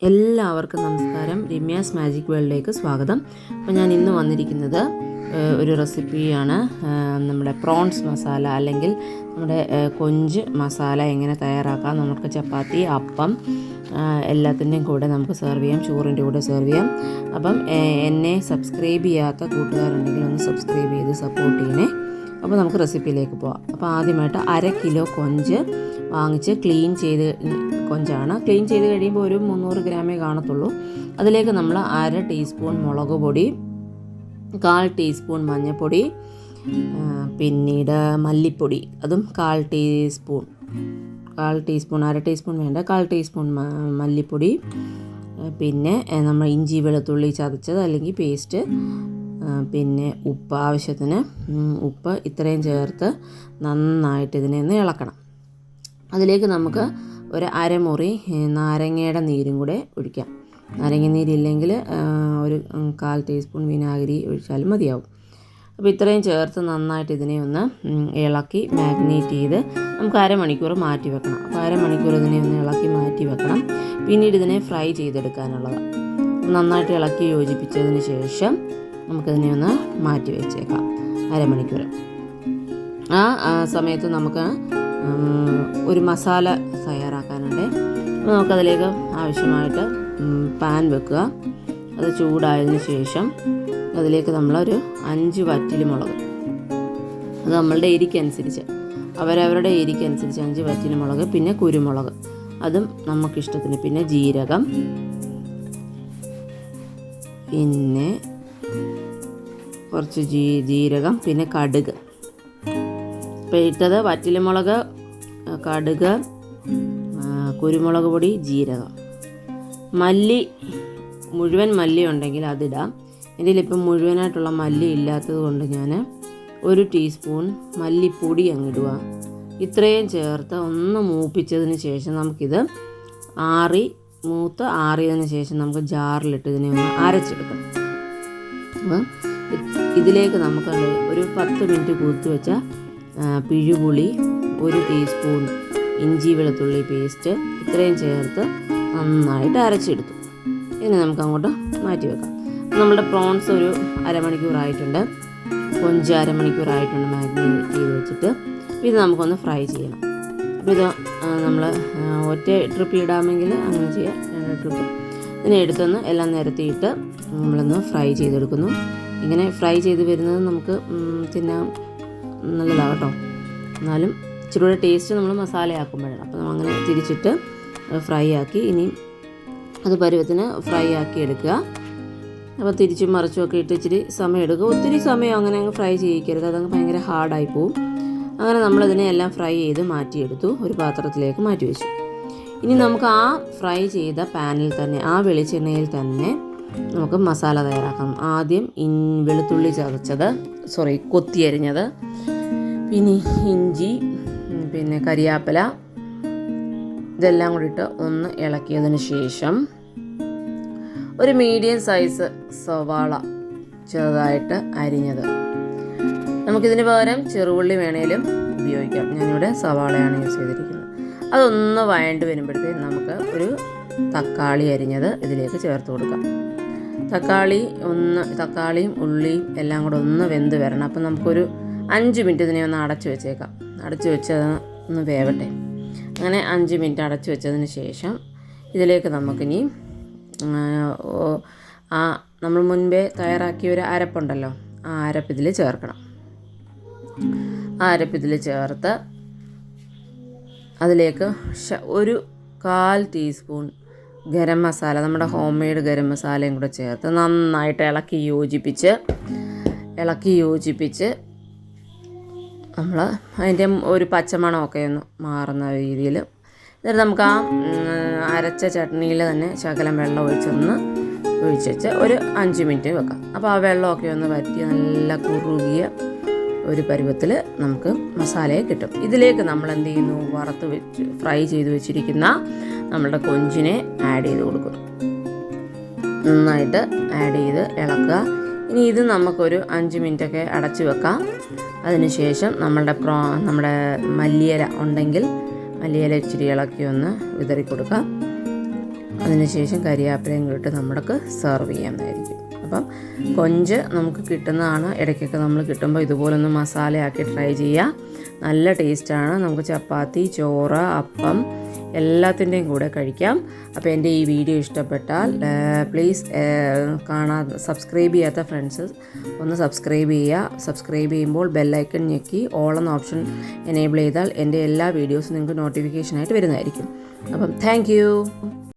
എല്ലാവർക്കും നമസ്കാരം. രമ്യാസ് മാജിക് വേൾഡിലേക്ക് സ്വാഗതം. അപ്പോൾ ഞാൻ ഇന്ന് വന്നിരിക്കുന്നത് ഒരു റെസിപ്പിയാണ്. നമ്മുടെ പ്രോൺസ് മസാല അല്ലെങ്കിൽ നമ്മുടെ കൊഞ്ച് മസാല എങ്ങനെ തയ്യാറാക്കാം. നമുക്ക് ചപ്പാത്തി, അപ്പം എല്ലാത്തിൻ്റെയും കൂടെ നമുക്ക് സെർവ് ചെയ്യാം, ചോറിൻ്റെ കൂടെ സെർവ് ചെയ്യാം. അപ്പം എന്നെ സബ്സ്ക്രൈബ് ചെയ്യാത്ത കൂട്ടുകാരുണ്ടെങ്കിൽ ഒന്ന് സബ്സ്ക്രൈബ് ചെയ്ത് സപ്പോർട്ട് ചെയ്യണേ. അപ്പോൾ നമുക്ക് റെസിപ്പിയിലേക്ക് പോവാം. അപ്പോൾ ആദ്യമായിട്ട് 1/2 കിലോ കൊഞ്ച് വാങ്ങിച്ച് ക്ലീൻ ചെയ്ത്, കൊഞ്ചാണ് ക്ലീൻ ചെയ്ത് കഴിയുമ്പോൾ ഒരു 300 ഗ്രാമേ കാണത്തുള്ളൂ. അതിലേക്ക് നമ്മൾ 1/2 ടീസ്പൂൺ മുളക് പൊടി, 1/4 ടീസ്പൂൺ മഞ്ഞൾപ്പൊടി, പിന്നീട് മല്ലിപ്പൊടി അതും 1/4 ടീസ്പൂൺ, 1/2 ടീസ്പൂൺ വേണ്ട, 1/4 ടീസ്പൂൺ മല്ലിപ്പൊടി, പിന്നെ നമ്മൾ ഇഞ്ചി വെളുത്തുള്ളി ചതച്ചത് അല്ലെങ്കിൽ പേസ്റ്റ്, പിന്നെ ഉപ്പ് ആവശ്യത്തിന് ഉപ്പ്, ഇത്രയും ചേർത്ത് നന്നായിട്ട് ഇതിനെ ഒന്ന് ഇളക്കണം. അതിലേക്ക് നമുക്ക് ഒരു അരമുറി നാരങ്ങയുടെ നീരും കൂടെ ഒഴിക്കാം. നാരങ്ങ നീരില്ലെങ്കിൽ ഒരു 1/4 ടീസ്പൂൺ വിനാഗിരി ഒഴിച്ചാലും മതിയാവും. അപ്പോൾ ഇത്രയും ചേർത്ത് നന്നായിട്ട് ഇതിനെ ഒന്ന് ഇളക്കി മാഗ്നേറ്റ് ചെയ്ത് നമുക്ക് അരമണിക്കൂർ മാറ്റി വെക്കണം. അപ്പോൾ അരമണിക്കൂർ ഇതിനെ ഒന്ന് ഇളക്കി മാറ്റി വെക്കണം. പിന്നീട് ഇതിനെ ഫ്രൈ ചെയ്തെടുക്കാനുള്ളതാണ്. നന്നായിട്ട് ഇളക്കി യോജിപ്പിച്ചതിന് ശേഷം നമുക്കിതിനെ ഒന്ന് മാറ്റി വെച്ചേക്കാം അരമണിക്കൂർ. ആ സമയത്ത് നമുക്ക് ഒരു മസാല തയ്യാറാക്കാനുണ്ട്. നമുക്കതിലേക്ക് ആവശ്യമായിട്ട് പാൻ വെക്കുക. അത് ചൂടായതിന് ശേഷം അതിലേക്ക് നമ്മളൊരു 5 വറ്റൽമുളക്, അത് നമ്മളുടെ എരിക്കനുസരിച്ച്, അവരവരുടെ എരിക്കനുസരിച്ച് 5 വറ്റൽമുളക്, പിന്നെ കുരുമുളക് അതും നമുക്കിഷ്ടത്തിന്, പിന്നെ ജീരകം, പിന്നെ കുറച്ച് ജീരകം, പിന്നെ കടുക്. ഇപ്പോൾ ഇട്ടത് വറ്റൽമുളക്, കടുക്, കുരുമുളക് പൊടി, ജീരകം. മല്ലി, മുഴുവൻ മല്ലി ഉണ്ടെങ്കിൽ അതിടാം. എൻ്റെ കയ്യിലിപ്പം മുഴുവനായിട്ടുള്ള മല്ലി ഇല്ലാത്തത് കൊണ്ട് ഞാൻ 1 ടീസ്പൂൺ മല്ലിപ്പൊടി അങ്ങിടുക. ഇത്രയും ചേർത്ത് ഒന്ന് മൂപ്പിച്ചതിന് ശേഷം നമുക്കിത് ആറിയതിന് ശേഷം നമുക്ക് ജാറിലിട്ട് ഇതിനെ ഒന്ന് അരച്ചെടുക്കണം. അപ്പം ഇതിലേക്ക് നമുക്ക് ഒരു 10 മിനിറ്റ് കുതിർത്ത് വെച്ച പിഴുപുളി, 1 ടീസ്പൂൺ ഇഞ്ചി വെളുത്തുള്ളി പേസ്റ്റ്, ഇത്രയും ചേർത്ത് നന്നായിട്ട് അരച്ചെടുത്തു. ഇനി നമുക്ക് അങ്ങോട്ട് മാറ്റി വെക്കാം. നമ്മുടെ പ്രോൺസ് ഒരു അരമണിക്കൂറായിട്ടുണ്ട്, കൊഞ്ച് അരമണിക്കൂറായിട്ടുണ്ട് മാഗ്നേറ്റ് ചെയ്ത് വെച്ചിട്ട്. ഇത് നമുക്കൊന്ന് ഫ്രൈ ചെയ്യണം. അപ്പോൾ ഇത് നമ്മൾ ഒറ്റ ട്രിപ്പിൽ ഇടാമെങ്കിൽ അങ്ങനെ ചെയ്യാം, 2 ട്രിപ്പ്. ഇതിനെ എടുത്തൊന്ന് എല്ലാം നിരത്തിയിട്ട് നമ്മളൊന്ന് ഫ്രൈ ചെയ്തെടുക്കുന്നു. ഇങ്ങനെ ഫ്രൈ ചെയ്ത് വരുന്നത് നമുക്ക് തിന്നാൻ നല്ലതാണ് കേട്ടോ. എന്നാലും ഇച്ചിരി കൂടെ ടേസ്റ്റ് നമ്മൾ മസാലയാക്കുമ്പോഴാണ്. അപ്പോൾ നമ്മൾ അങ്ങനെ തിരിച്ചിട്ട് ഫ്രൈ ആക്കി, ഇനി അത് പരുവത്തിന് ഫ്രൈ ആക്കി എടുക്കുക. അപ്പോൾ തിരിച്ചും മറിച്ചും ഒക്കെ ഇട്ട് ഇച്ചിരി സമയം എടുക്കുക. ഒത്തിരി സമയം അങ്ങനെ അങ്ങ് ഫ്രൈ ചെയ്യിക്കരുത്, അതങ്ങ് ഭയങ്കര ഹാർഡായി പോവും. അങ്ങനെ നമ്മളിതിനെ എല്ലാം ഫ്രൈ ചെയ്ത് മാറ്റിയെടുത്തു, ഒരു പാത്രത്തിലേക്ക് മാറ്റി വെച്ചു. ഇനി നമുക്ക് ആ ഫ്രൈ ചെയ്ത പാനിൽ തന്നെ, ആ വെളിച്ചെണ്ണയിൽ തന്നെ നമുക്ക് മസാല തയ്യാറാക്കാം. ആദ്യം വെളുത്തുള്ളി ചതച്ചത്, കൊത്തിയരിഞ്ഞത്, പിന്നെ ഇഞ്ചി, പിന്നെ കരിയാപ്പില, ഇതെല്ലാം കൂടി ഇട്ട് ഒന്ന് ഇളക്കിയതിന് ശേഷം ഒരു മീഡിയം സൈസ് സവാള ചെറുതായിട്ട് അരിഞ്ഞത്. നമുക്കിതിന് പകരം ചെറുള്ളി വേണേലും ഉപയോഗിക്കാം. ഞാനിവിടെ സവാളയാണ് യൂസ് ചെയ്തിരിക്കുന്നത്. അതൊന്ന് വഴണ്ട് വരുമ്പോഴത്തേക്കും നമുക്ക് ഒരു തക്കാളി അരിഞ്ഞത് ഇതിലേക്ക് ചേർത്ത് കൊടുക്കാം. തക്കാളിയും ഉള്ളിയും എല്ലാം കൂടെ ഒന്ന് വെന്ത് വരണം. അപ്പം നമുക്കൊരു 5 മിനിറ്റ് ഇതിനെ ഒന്ന് അടച്ചു വെച്ചേക്കാം. അടച്ചു വെച്ചത് ഒന്ന് വേവട്ടെ. അങ്ങനെ 5 മിനിറ്റ് അടച്ചു വെച്ചതിന് ശേഷം ഇതിലേക്ക് നമുക്കിനി നമ്മൾ മുൻപേ തയ്യാറാക്കിയ ഒരു അരപ്പുണ്ടല്ലോ, ആ അരപ്പ് ഇതിൽ ചേർക്കണം. ആ അരപ്പ് ഇതിൽ ചേർത്ത് അതിലേക്ക് ഒരു 1/4 ടീസ്പൂൺ ഗരം മസാല, നമ്മുടെ ഹോം മെയ്ഡ് ഗരം മസാലയും കൂടെ ചേർത്ത് നന്നായിട്ട് ഇളക്കി യോജിപ്പിച്ച് നമ്മൾ അതിൻ്റെ ഒരു പച്ചമണമൊക്കെ ഒന്ന് മാറുന്ന രീതിയിൽ, എന്നിട്ട് നമുക്ക് ആ അരച്ച ചട്നിയിൽ തന്നെ ശകലം വെള്ളം ഒഴിച്ച് വെച്ച് ഒരു 5 മിനിറ്റ് വെക്കാം. അപ്പോൾ ആ വെള്ളമൊക്കെ ഒന്ന് വറ്റി നല്ല കുറുകിയ ഒരു പരുവത്തിൽ നമുക്ക് മസാലയെ കിട്ടും. ഇതിലേക്ക് നമ്മൾ എന്ത് ചെയ്യുന്നു, ഫ്രൈ ചെയ്ത് വെച്ചിരിക്കുന്ന നമ്മളുടെ കൊഞ്ചിനെ ആഡ് ചെയ്ത് കൊടുക്കുന്നു. നന്നായിട്ട് ആഡ് ചെയ്ത് ഇളക്കുക. ഇനി ഇത് നമുക്കൊരു 5 മിനിറ്റൊക്കെ അടച്ച് വെക്കാം. അതിനുശേഷം നമ്മുടെ മല്ലിയില ഉണ്ടെങ്കിൽ മല്ലിയില ഇച്ചിരി ഇളക്കി ഒന്ന് വിതറി കൊടുക്കാം. അതിനുശേഷം കരിയാപ്പിലയും ഇട്ട് നമ്മൾക്ക് സെർവ് ചെയ്യാവുന്നതായിരിക്കും. അപ്പം കൊഞ്ച് നമുക്ക് കിട്ടുന്നതാണ്. ഇടയ്ക്കൊക്കെ നമ്മൾ കിട്ടുമ്പോൾ ഇതുപോലൊന്ന് മസാലയാക്കി ട്രൈ ചെയ്യുക. നല്ല ടേസ്റ്റാണ്. നമുക്ക് ചപ്പാത്തി, ചോറ്, അപ്പം എല്ലാത്തിൻ്റെയും കൂടെ കഴിക്കാം. അപ്പോൾ എൻ്റെ ഈ വീഡിയോ ഇഷ്ടപ്പെട്ടാൽ പ്ലീസ് സബ്സ്ക്രൈബ് ചെയ്യാത്ത ഫ്രണ്ട്സ് ഒന്ന് സബ്സ്ക്രൈബ് ചെയ്യുക. സബ്സ്ക്രൈബ് ചെയ്യുമ്പോൾ ബെല്ലൈക്കൺ ഞെക്കി ഓൾ എന്ന ഓപ്ഷൻ എനേബിൾ ചെയ്താൽ എൻ്റെ എല്ലാ വീഡിയോസും നിങ്ങൾക്ക് നോട്ടിഫിക്കേഷനായിട്ട് വരുന്നതായിരിക്കും. അപ്പം താങ്ക് യു.